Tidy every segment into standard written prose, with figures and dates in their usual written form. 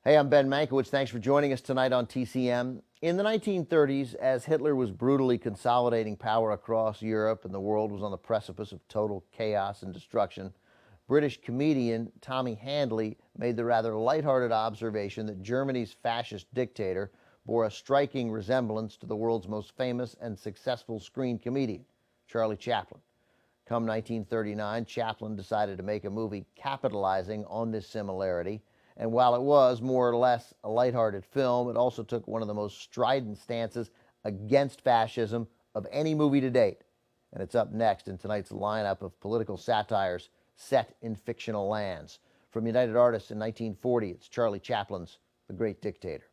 Hey, I'm Ben Mankiewicz. Thanks for joining us tonight on TCM. In the 1930s, as Hitler was brutally consolidating power across Europe and the world was on the precipice of total chaos and destruction, British comedian Tommy Handley made the rather lighthearted observation that Germany's fascist dictator bore a striking resemblance to the world's most famous and successful screen comedian, Charlie Chaplin. Come 1939, Chaplin decided to make a movie capitalizing on this similarity. And while it was more or less a lighthearted film, it also took one of the most strident stances against fascism of any movie to date. And it's up next in tonight's lineup of political satires set in fictional lands. From United Artists in 1940, it's Charlie Chaplin's The Great Dictator.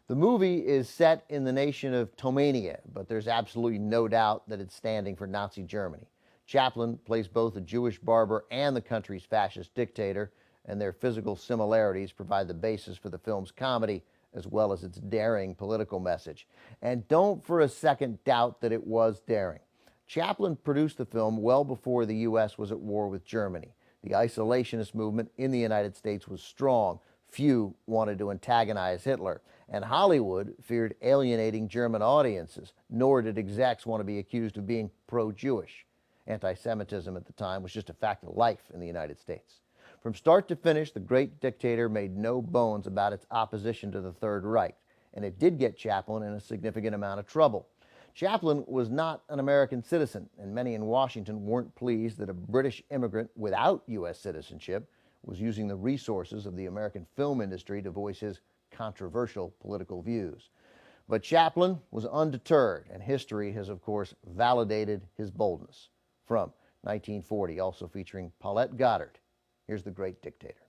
The movie is set in the nation of Tomania, but there's absolutely no doubt that it's standing for Nazi Germany. Chaplin plays both a Jewish barber and the country's fascist dictator, and their physical similarities provide the basis for the film's comedy as well as its daring political message. And don't for a second doubt that it was daring. Chaplin produced the film well before the U.S. was at war with Germany. The isolationist movement in the United States was strong. Few wanted to antagonize Hitler, and Hollywood feared alienating German audiences, nor did execs want to be accused of being pro-Jewish. Anti-Semitism at the time was just a fact of life in the United States. From start to finish, The Great Dictator made no bones about its opposition to the Third Reich, and it did get Chaplin in a significant amount of trouble. Chaplin was not an American citizen, and many in Washington weren't pleased that a British immigrant without U.S. citizenship was using the resources of the American film industry to voice his controversial political views. But Chaplin was undeterred, and history has, of course, validated his boldness. From 1940, also featuring Paulette Goddard, here's The Great Dictator.